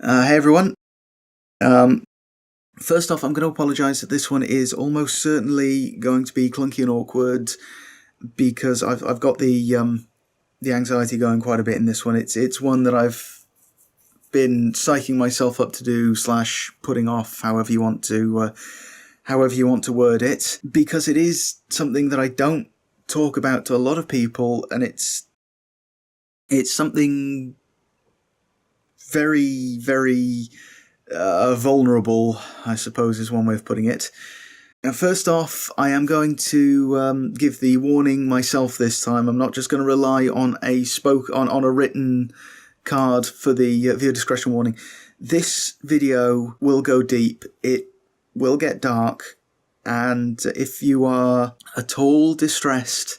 Hey everyone. Um, First off, I'm going to apologise that this one is almost certainly going to be clunky and awkward because I've got the anxiety going quite a bit in this one. It's one that I've been psyching myself up to do / putting off, however you want to word it, because it is something that I don't talk about to a lot of people, and it's something very, very vulnerable, I suppose, is one way of putting it. Now, first off, I am going to give the warning myself this time. I'm not just going to rely on a written card for the viewer discretion warning. This video will go deep. It will get dark, and if you are at all distressed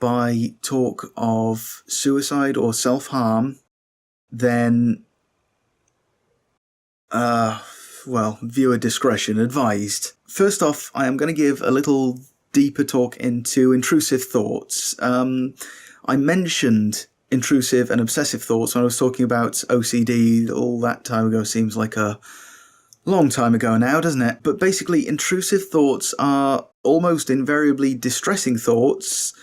by talk of suicide or self-harm, then viewer discretion advised. First off, I am going to give a little deeper talk into intrusive thoughts. I mentioned intrusive and obsessive thoughts when I was talking about OCD all that time ago. Seems like a long time ago now, doesn't it? But basically, intrusive thoughts are almost invariably distressing thoughts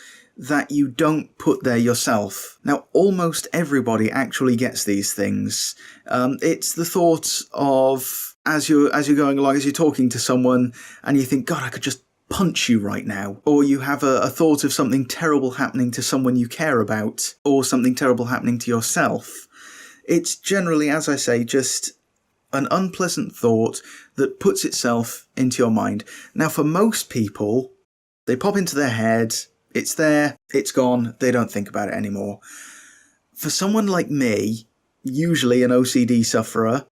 that you don't put there yourself. Now, almost everybody actually gets these things. It's the thought of, as you're going along, as you're talking to someone, and you think, God, I could just punch you right now. Or you have a thought of something terrible happening to someone you care about, or something terrible happening to yourself. It's generally, as I say, just an unpleasant thought that puts itself into your mind. Now, for most people, they pop into their head, it's there, it's gone, they don't think about it anymore. For someone like me, usually an OCD sufferer,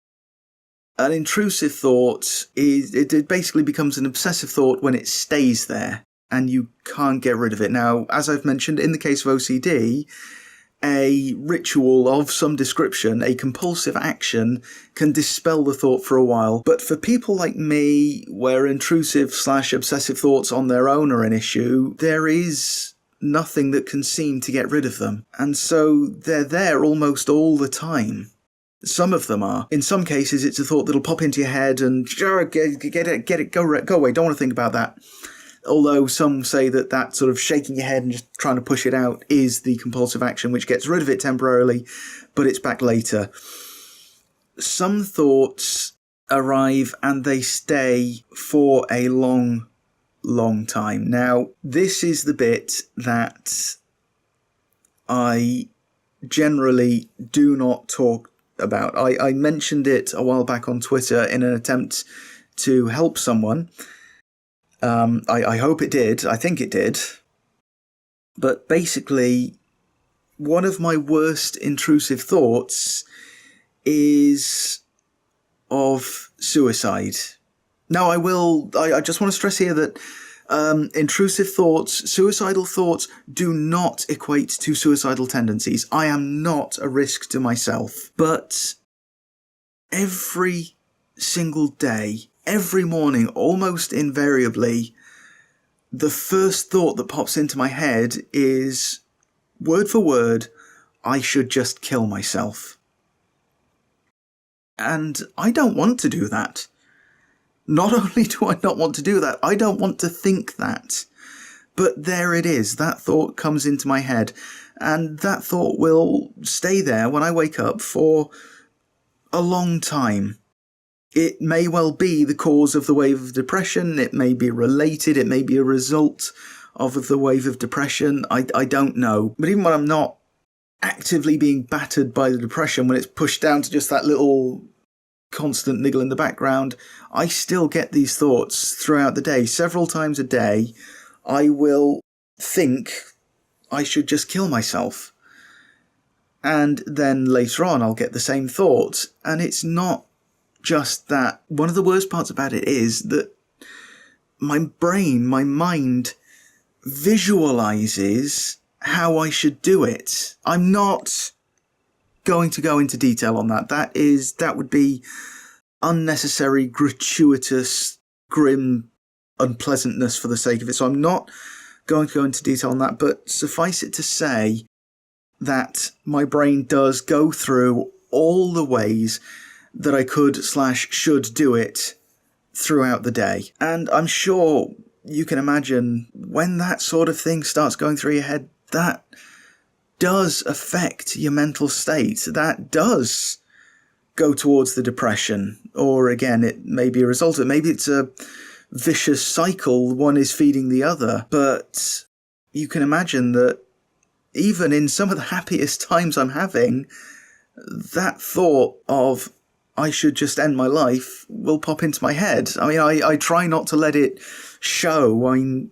an intrusive thought it basically becomes an obsessive thought when it stays there and you can't get rid of it. Now, as I've mentioned, in the case of OCD, a ritual of some description, a compulsive action, can dispel the thought for a while. But for people like me, where intrusive / obsessive thoughts on their own are an issue, there is nothing that can seem to get rid of them. And so they're there almost all the time. Some of them are. In some cases, it's a thought that'll pop into your head and get it, go away, don't want to think about that. Although some say that sort of shaking your head and just trying to push it out is the compulsive action, which gets rid of it temporarily, but it's back later. Some thoughts arrive and they stay for a long, long time. Now, this is the bit that I generally do not talk about. I mentioned it a while back on Twitter in an attempt to help someone. I hope it did. I think it did. But basically, one of my worst intrusive thoughts is of suicide. Now, I just want to stress here that intrusive thoughts, suicidal thoughts, do not equate to suicidal tendencies. I am not a risk to myself. But every single day, every morning, almost invariably, the first thought that pops into my head is, word for word, I should just kill myself. And I don't want to do that. Not only do I not want to do that, I don't want to think that. But there it is, that thought comes into my head, and that thought will stay there when I wake up for a long time. It may well be the cause of the wave of depression, it may be related, it may be a result of the wave of depression, I don't know. But even when I'm not actively being battered by the depression, when it's pushed down to just that little constant niggle in the background, I still get these thoughts throughout the day. Several times a day, I will think I should just kill myself. And then later on, I'll get the same thought, and it's not just that. One of the worst parts about it is that my brain, my mind, visualizes how I should do it. I'm not going to go into detail on that. That would be unnecessary, gratuitous, grim unpleasantness for the sake of it. So I'm not going to go into detail on that, but suffice it to say that my brain does go through all the ways that I could/should do it throughout the day. And I'm sure you can imagine when that sort of thing starts going through your head, that does affect your mental state. That does go towards the depression. Or again, it may be a result of, maybe it's a vicious cycle, one is feeding the other. But you can imagine that even in some of the happiest times I'm having, that thought of I should just end my life will pop into my head. I mean, I try not to let it show. I mean,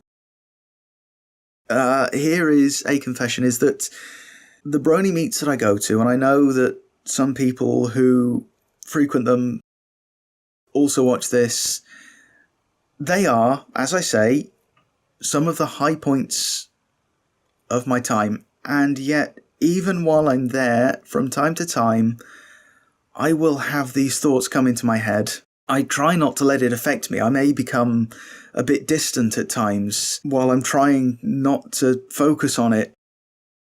here is a confession, is that the brony meets that I go to, and I know that some people who frequent them also watch this, they are, as I say, some of the high points of my time. And yet, even while I'm there, from time to time, I will have these thoughts come into my head. I try not to let it affect me. I may become a bit distant at times while I'm trying not to focus on it,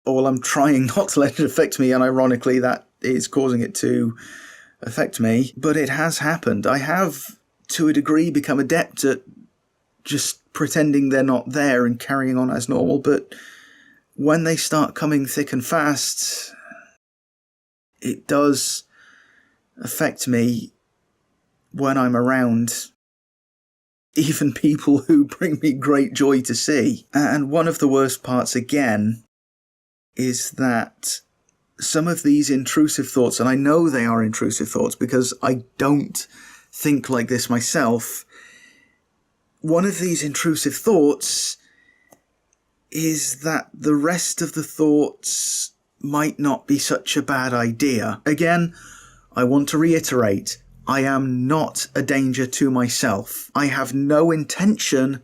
or while I'm trying not to let it affect me, and ironically that is causing it to affect me. But it has happened. I have, to a degree, become adept at just pretending they're not there and carrying on as normal, but when they start coming thick and fast, it does affect me when I'm around even people who bring me great joy to see. And one of the worst parts, again, is that some of these intrusive thoughts, and I know they are intrusive thoughts because I don't think like this myself, one of these intrusive thoughts is that the rest of the thoughts might not be such a bad idea. Again, I want to reiterate, I am not a danger to myself. I have no intention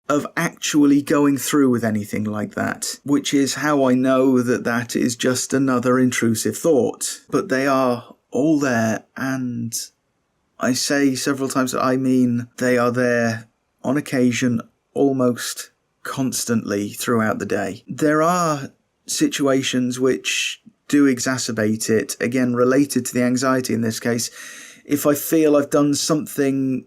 of actually going through with anything like that, which is how I know that that is just another intrusive thought. But they are all there, and I say several times that I mean they are there on occasion, almost constantly throughout the day. There are situations which do exacerbate it, again related to the anxiety in this case. If I feel I've done something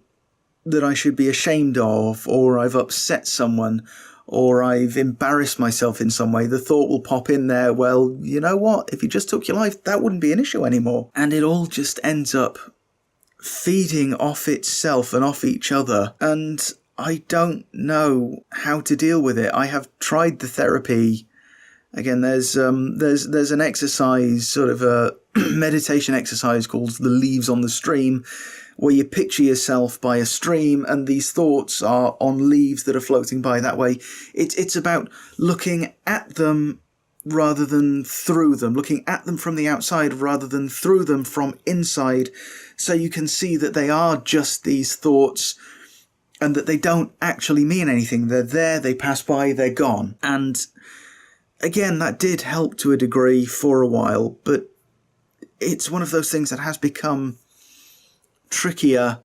that I should be ashamed of, or I've upset someone, or I've embarrassed myself in some way, the thought will pop in there, well, you know what, if you just took your life, that wouldn't be an issue anymore. And it all just ends up feeding off itself and off each other, and I don't know how to deal with it. I have tried the therapy. Again, there's an exercise, sort of a meditation exercise called the leaves on the stream, where you picture yourself by a stream and these thoughts are on leaves that are floating by. That way, it's about looking at them rather than through them, looking at them from the outside rather than through them from inside, so you can see that they are just these thoughts and that they don't actually mean anything. They're there, they pass by, they're gone. And again, that did help to a degree for a while, but it's one of those things that has become trickier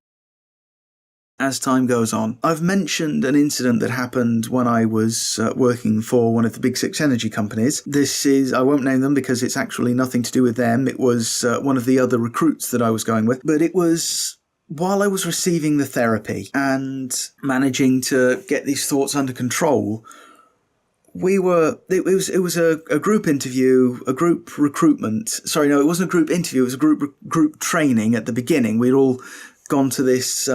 as time goes on. I've mentioned an incident that happened when I was working for one of the big six energy companies. This is, I won't name them because it's actually nothing to do with them. It was one of the other recruits that I was going with, but it was while I was receiving the therapy and managing to get these thoughts under control. It was a group interview, a group recruitment. Sorry, no, it wasn't a group interview. It was a group training at the beginning. We'd all gone to this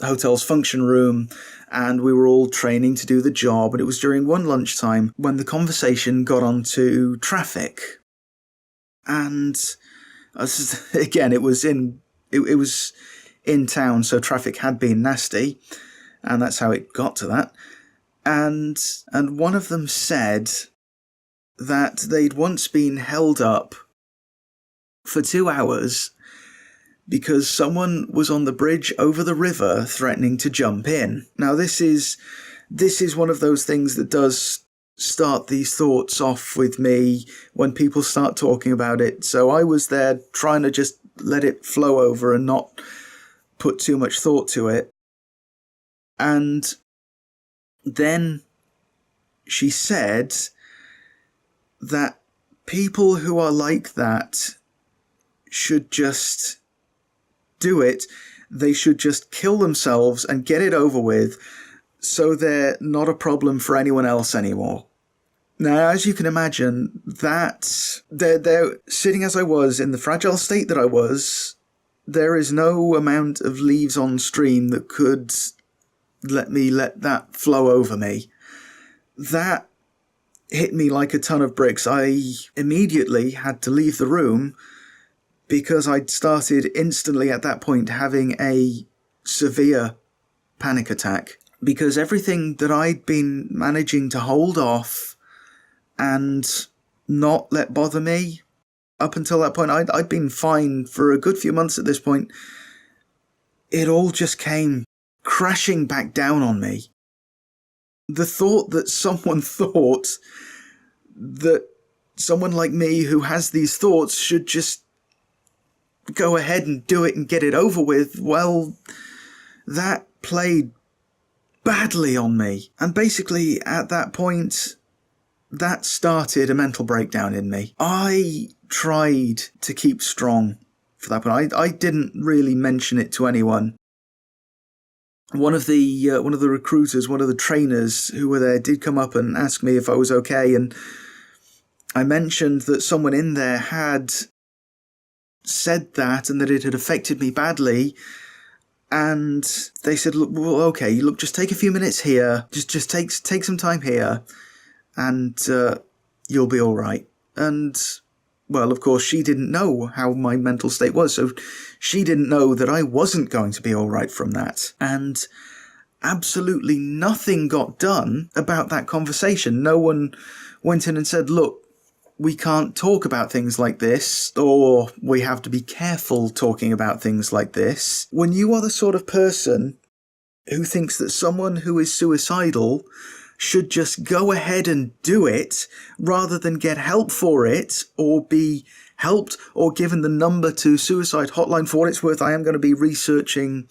hotel's function room, and we were all training to do the job. And it was during one lunchtime when the conversation got onto traffic. And again, it was in town, so traffic had been nasty, and that's how it got to that. And one of them said that they'd once been held up for 2 hours because someone was on the bridge over the river threatening to jump in. Now, this is one of those things that does start these thoughts off with me when people start talking about it. So I was there trying to just let it flow over and not put too much thought to it. And then she said that people who are like that should just do it, they should just kill themselves and get it over with so they're not a problem for anyone else anymore. Now, as you can imagine, that they're sitting as I was in the fragile state that I was, there is no amount of leaves on stream that could let that flow over me. That hit me like a ton of bricks. I immediately had to leave the room because I'd started instantly at that point having a severe panic attack. Because everything that I'd been managing to hold off and not let bother me, up until that point, I'd been fine for a good few months at this point. It all just came crashing back down on me. The thought that someone thought that someone like me who has these thoughts should just go ahead and do it and get it over with, well, that played badly on me. And basically, at that point, that started a mental breakdown in me. I tried to keep strong for that point. I didn't really mention it to anyone. One of the recruiters, one of the trainers who were there did come up and ask me if I was okay, and I mentioned that someone in there had said that and that it had affected me badly, and they said, look, well, okay, look, just take a few minutes here, just take some time here, and you'll be all right. And well, of course, she didn't know how my mental state was, so she didn't know that I wasn't going to be all right from that. And absolutely nothing got done about that conversation. No one went in and said, look, we can't talk about things like this, or we have to be careful talking about things like this. When you are the sort of person who thinks that someone who is suicidal should just go ahead and do it rather than get help for it or be helped or given the number to suicide hotline. For what it's worth, I am going to be researching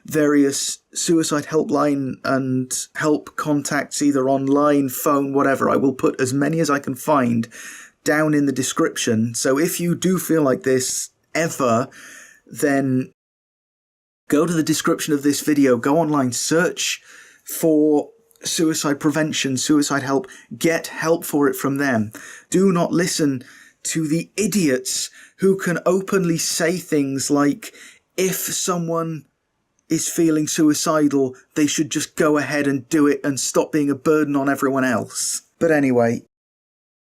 various suicide helpline and help contacts, either online, phone, whatever. I will put as many as I can find down in the description. So if you do feel like this ever, then go to the description of this video, go online, search for suicide prevention, suicide help, get help for it from them. Do not listen to the idiots who can openly say things like, if someone is feeling suicidal, they should just go ahead and do it and stop being a burden on everyone else. But anyway,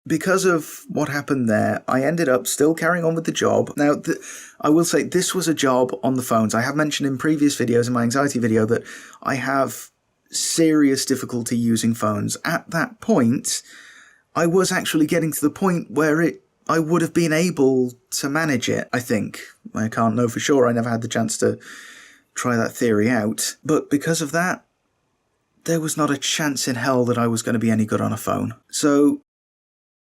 because of what happened there, I ended up still carrying on with the job. Now, I will say this was a job on the phones. I have mentioned in previous videos, in my anxiety video, that I have serious difficulty using phones. At that point, I was actually getting to the point where I would have been able to manage it, I think. I can't know for sure. I never had the chance to try that theory out. But because of that, there was not a chance in hell that I was going to be any good on a phone. So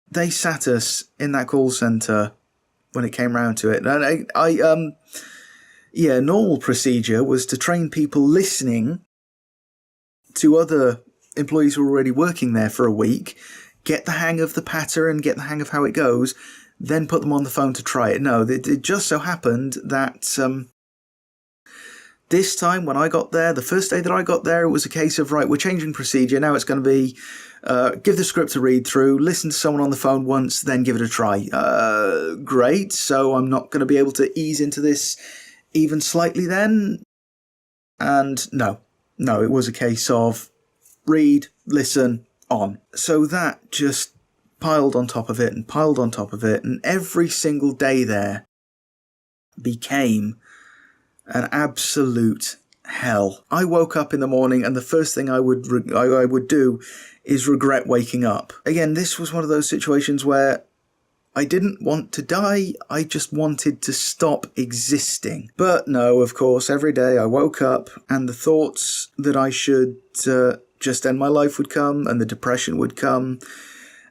they sat us in that call centre when it came round to it. And normal procedure was to train people listening to other employees who were already working there for a week, get the hang of the pattern, get the hang of how it goes, then put them on the phone to try it. No, it just so happened that this time when I got there, the first day that I got there, it was a case of, right, we're changing procedure. Now it's going to be give the script a read through, listen to someone on the phone once, then give it a try. Great, so I'm not going to be able to ease into this even slightly then? And no, it was a case of read, listen, on. So that just piled on top of it and piled on top of it, and every single day there became an absolute hell. I woke up in the morning and the first thing I would do is regret waking up. Again, this was one of those situations where I didn't want to die, I just wanted to stop existing. But no, of course, every day I woke up and the thoughts that I should just end my life would come, and the depression would come,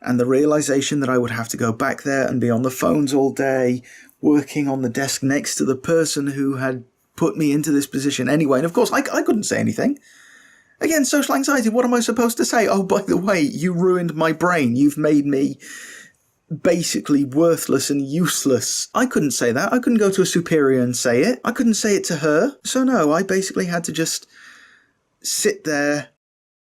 and the realization that I would have to go back there and be on the phones all day, working on the desk next to the person who had put me into this position anyway. And of course, I couldn't say anything. Again, social anxiety, what am I supposed to say? Oh, by the way, you ruined my brain. You've made me basically worthless and useless. I couldn't say that. I couldn't go to a superior and say it. I couldn't say it to her. So no, I basically had to just sit there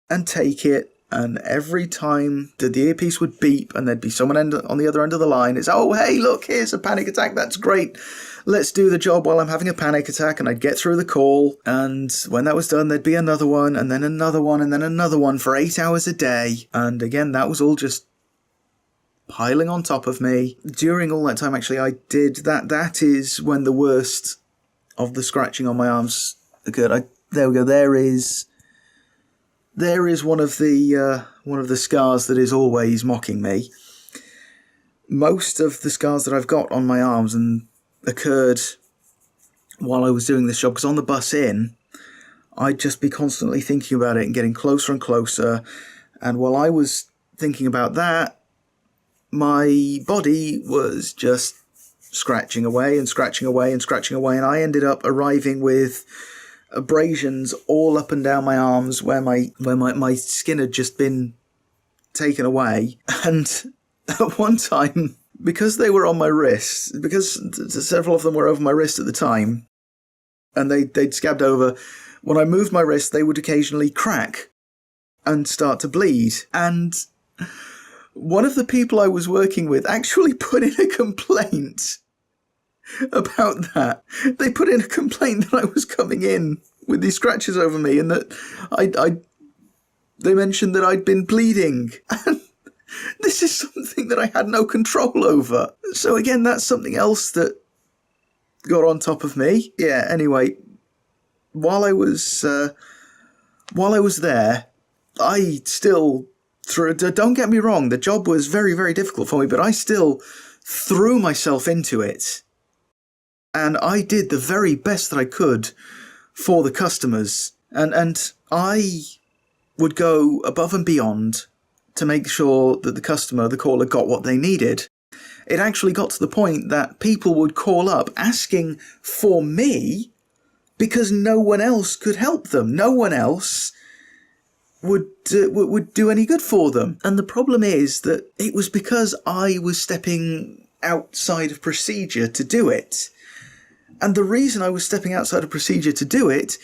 and take it. And every time that the earpiece would beep and there'd be someone on the other end of the line, it's, oh, hey, look, here's a panic attack. That's great. Let's do the job while I'm having a panic attack. And I'd get through the call. And when that was done, there'd be another one and then another one and then another one for 8 hours a day. And again, that was all just piling on top of me. During all that time, actually, I did that. That is when the worst of the scratching on my arms occurred. There we go. There is one of the scars that is always mocking me. Most of the scars that I've got on my arms and occurred while I was doing this job, because on the bus in, I'd just be constantly thinking about it and getting closer and closer. And while I was thinking about that, my body was just scratching away and scratching away and scratching away, and I ended up arriving with abrasions all up and down my arms where my skin had just been taken away. And at one time, because they were on my wrists, because several of them were over my wrist at the time, and they'd scabbed over, when I moved my wrist, they would occasionally crack and start to bleed. And one of the people I was working with actually put in a complaint about that. They put in a complaint that I was coming in with these scratches over me, and that they mentioned that I'd been bleeding. And this is something that I had no control over. So again, that's something else that got on top of me. Yeah, anyway, while I was there, I still don't get me wrong, the job was very, very difficult for me, but I still threw myself into it. And I did the very best that I could for the customers. And I would go above and beyond to make sure that the caller, got what they needed. It actually got to the point that people would call up asking for me because no one else could help them. No one else would do any good for them. And the problem is that it was because I was stepping outside of procedure to do it. And the reason I was stepping outside of procedure to do it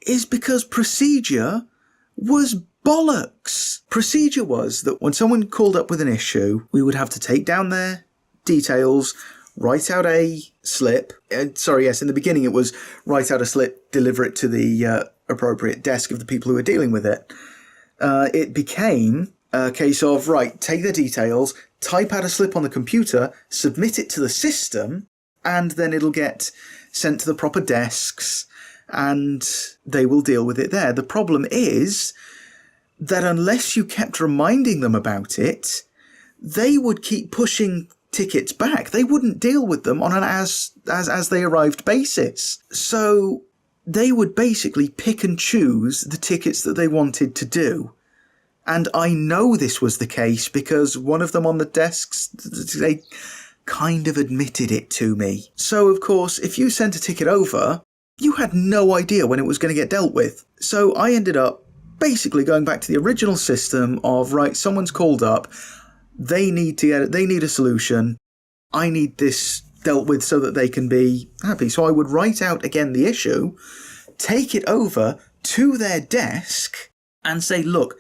is because procedure was bollocks. Procedure was that when someone called up with an issue, we would have to take down their details, write out a slip. In the beginning it was write out a slip, deliver it to the appropriate desk of the people who were dealing with it. It became a case of, right, take the details, type out a slip on the computer, submit it to the system, and then it'll get sent to the proper desks, and they will deal with it there. The problem is that unless you kept reminding them about it, they would keep pushing tickets back. They wouldn't deal with them on an as they arrived basis. So they would basically pick and choose the tickets that they wanted to do. And I know this was the case because one of them on the desks, they kind of admitted it to me. So, of course, if you sent a ticket over, you had no idea when it was going to get dealt with. So I ended up basically going back to the original system of, right, someone's called up, they need a solution, I need this dealt with so that they can be happy. So I would write out again the issue, take it over to their desk and say, look,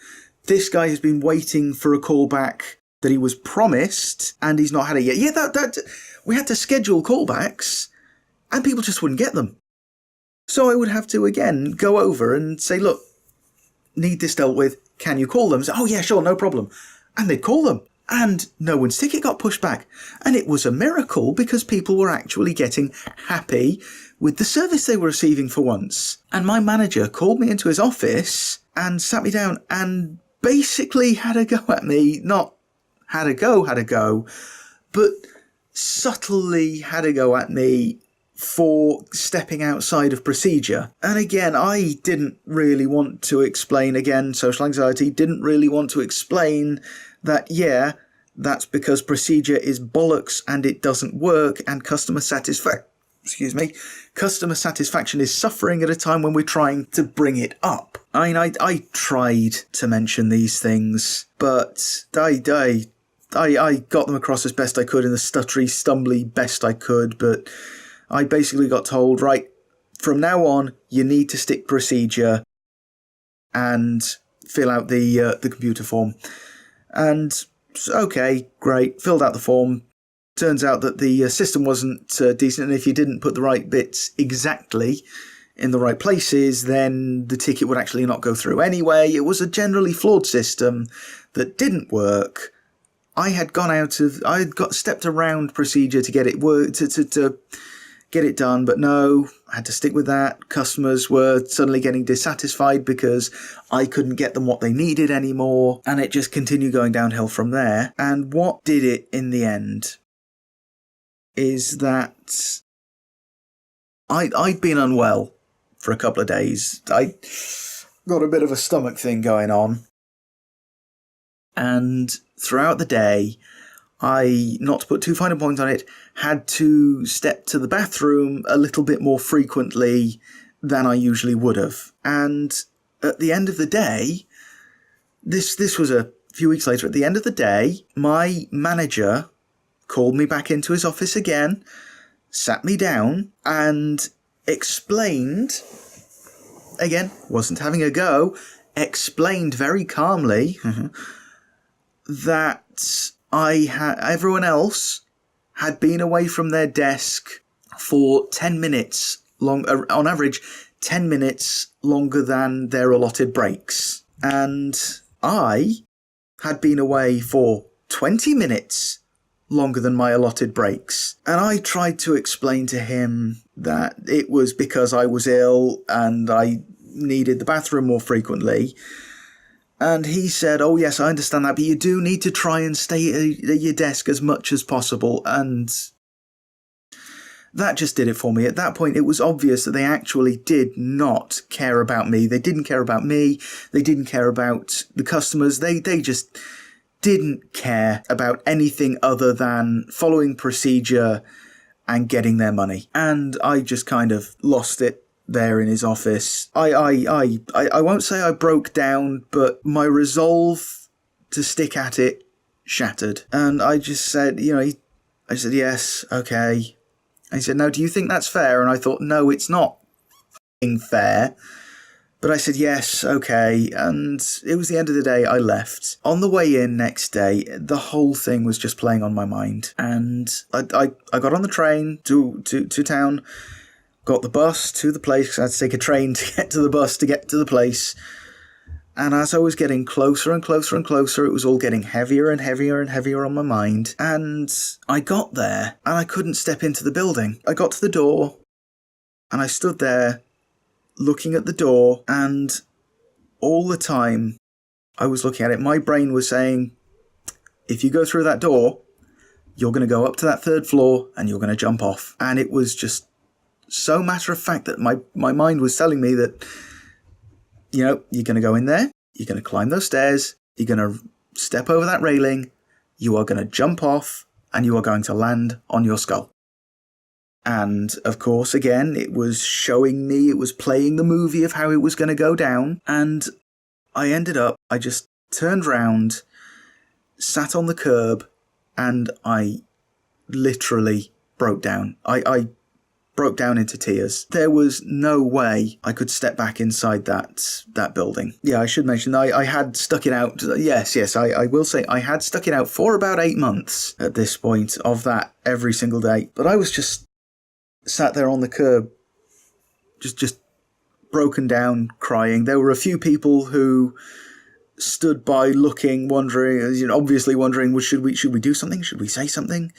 this guy has been waiting for a call back that he was promised, and he's not had it yet. Yeah, that we had to schedule callbacks, and people just wouldn't get them. So I would have to, again, go over and say, look, need this dealt with, can you call them? So, oh, yeah, sure, no problem. And they'd call them, and no one's ticket got pushed back. And it was a miracle because people were actually getting happy with the service they were receiving for once. And my manager called me into his office and sat me down and basically had a go at me, not had a go, but subtly had a go at me for stepping outside of procedure. And again, I didn't really want to explain, again, social anxiety, didn't really want to explain that, yeah, that's because procedure is bollocks and it doesn't work, and customer satisfaction is suffering at a time when we're trying to bring it up. I mean, I tried to mention these things, but I got them across as best I could in the stuttery, stumbly best I could, but I basically got told, right, from now on, you need to stick procedure and fill out the computer form. And okay, great, filled out the form. Turns out that the system wasn't decent, and if you didn't put the right bits exactly in the right places, then the ticket would actually not go through anyway. It was a generally flawed system that didn't work. I got stepped around procedure to get it to get it done, but no, I had to stick with that. Customers were suddenly getting dissatisfied because I couldn't get them what they needed anymore, and it just continued going downhill from there. And what did it in the end is that I'd been unwell for a couple of days. I got a bit of a stomach thing going on, and throughout the day, I, not to put too fine a point on it, had to step to the bathroom a little bit more frequently than I usually would have. And at the end of the day, this was a few weeks later, at the end of the day, my manager called me back into his office again, sat me down, and explained, again, wasn't having a go, explained very calmly that everyone else had been away from their desk for 10 minutes on average 10 minutes longer than their allotted breaks. And I had been away for 20 minutes longer than my allotted breaks. And I tried to explain to him that it was because I was ill and I needed the bathroom more frequently. And he said, oh yes, I understand that, but you do need to try and stay at your desk as much as possible. And that just did it for me. At that point, it was obvious that they actually did not care about me. They didn't care about me. They didn't care about the customers. They just didn't care about anything other than following procedure and getting their money. And I just kind of lost it there in his office. I won't say I broke down, but my resolve to stick at it shattered. And I just said, I said, yes, okay. And he said, now, do you think that's fair? And I thought, no, it's not fair. But I said, yes, okay. And it was the end of the day. I left. On the way in next day, the whole thing was just playing on my mind. And I got on the train to town, got the bus to the place, because I had to take a train to get to the bus to get to the place. And as I was getting closer and closer and closer, it was all getting heavier and heavier and heavier on my mind. And I got there, and I couldn't step into the building. I got to the door, and I stood there, looking at the door, and all the time I was looking at it, my brain was saying, if you go through that door, you're going to go up to that third floor, and you're going to jump off. And it was just so matter of fact that my mind was telling me that, you're going to go in there, you're going to climb those stairs, you're going to step over that railing, you are going to jump off, and you are going to land on your skull. And, of course, again, it was playing the movie of how it was going to go down, and I just turned round, sat on the curb, and I literally broke down. I broke down into tears. There was no way I could step back inside that building. Yeah, I should mention, I had stuck it out. Yes, I will say I had stuck it out for about 8 months at this point of that every single day. But I was just sat there on the curb, just broken down, crying. There were a few people who stood by looking, wondering, obviously wondering, well, should we do something? Should we say something?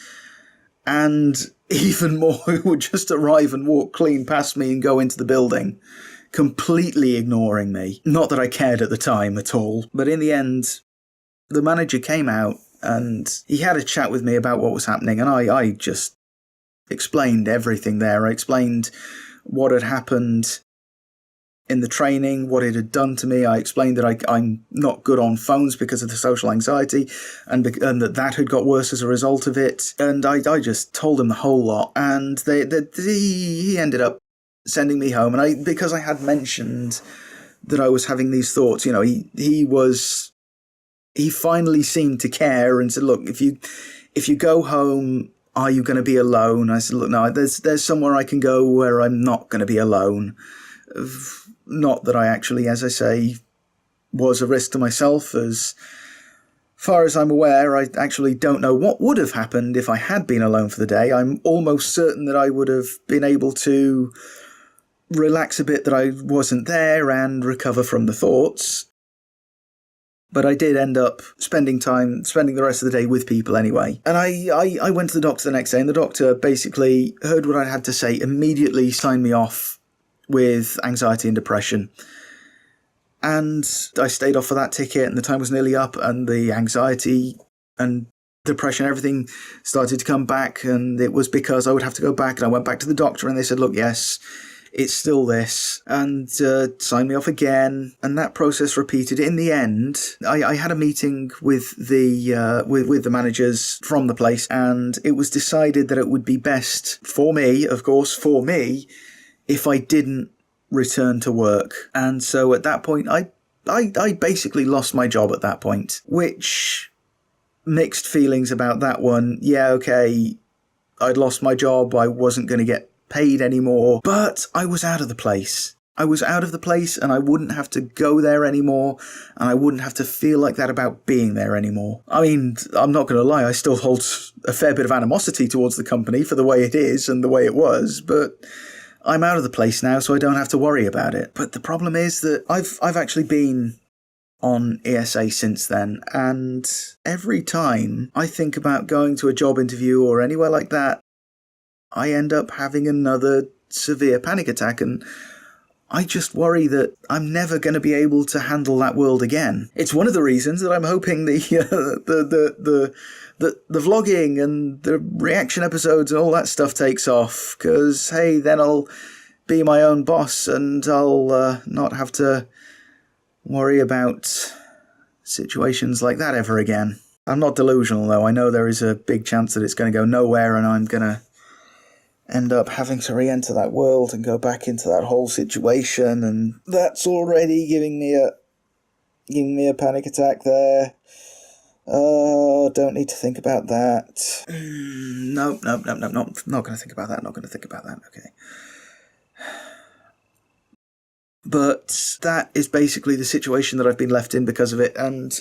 And even more who would just arrive and walk clean past me and go into the building, completely ignoring me. Not that I cared at the time at all. But in the end, the manager came out and he had a chat with me about what was happening, and I just explained everything there. I explained what had happened in the training, what it had done to me. I explained that I'm not good on phones because of the social anxiety, and that had got worse as a result of it. And I just told him the whole lot. And he ended up sending me home. And because I had mentioned that I was having these thoughts, he was he finally seemed to care and said, look, if you go home, are you going to be alone? I said, look, no, there's somewhere I can go where I'm not going to be alone. Not that I actually, as I say, was a risk to myself. As far as I'm aware, I actually don't know what would have happened if I had been alone for the day. I'm almost certain that I would have been able to relax a bit that I wasn't there and recover from the thoughts. But I did end up spending the rest of the day with people anyway. And I went to the doctor the next day, and the doctor basically heard what I had to say, immediately signed me off with anxiety and depression. And I stayed off for that ticket, and the time was nearly up, and the anxiety and depression, everything started to come back, and it was because I would have to go back, and I went back to the doctor, and they said, look, yes, it's still this, and signed me off again, and that process repeated. In the end, I had a meeting with the managers from the place, and it was decided that it would be best for me, of course, if I didn't return to work. And so at that point, I basically lost my job at that point, which mixed feelings about that one. Yeah, okay, I'd lost my job, I wasn't going to get paid anymore, but I was out of the place. I was out of the place, and I wouldn't have to go there anymore, and I wouldn't have to feel like that about being there anymore. I mean, I'm not going to lie, I still hold a fair bit of animosity towards the company for the way it is and the way it was, but I'm out of the place now, so I don't have to worry about it. But the problem is that I've actually been on ESA since then, and every time I think about going to a job interview or anywhere like that, I end up having another severe panic attack, and I just worry that I'm never going to be able to handle that world again. It's one of the reasons that I'm hoping the vlogging and the reaction episodes and all that stuff takes off, because, hey, then I'll be my own boss, and I'll not have to worry about situations like that ever again. I'm not delusional, though. I know there is a big chance that it's going to go nowhere, and I'm going to end up having to re-enter that world and go back into that whole situation, and that's already giving me a panic attack there. Don't need to think about that. No, not going to think about that, okay. But that is basically the situation that I've been left in because of it, and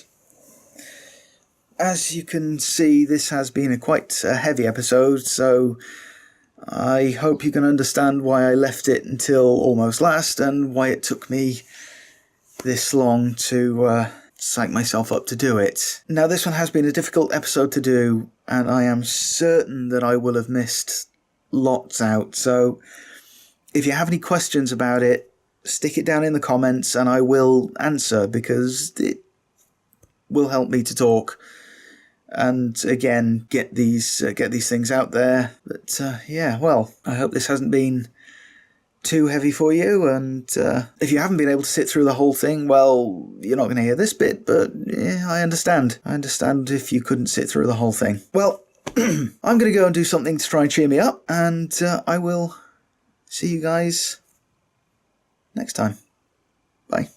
as you can see, this has been quite a heavy episode, so I hope you can understand why I left it until almost last, and why it took me this long to psych myself up to do it. Now, this one has been a difficult episode to do, and I am certain that I will have missed lots out, so if you have any questions about it, stick it down in the comments and I will answer, because it will help me to talk and again get these things out there. But yeah, well, I hope this hasn't been too heavy for you, and if you haven't been able to sit through the whole thing, well, you're not going to hear this bit, but yeah, I understand if you couldn't sit through the whole thing. Well, I'm going to go and do something to try and cheer me up, and I will see you guys next time. Bye.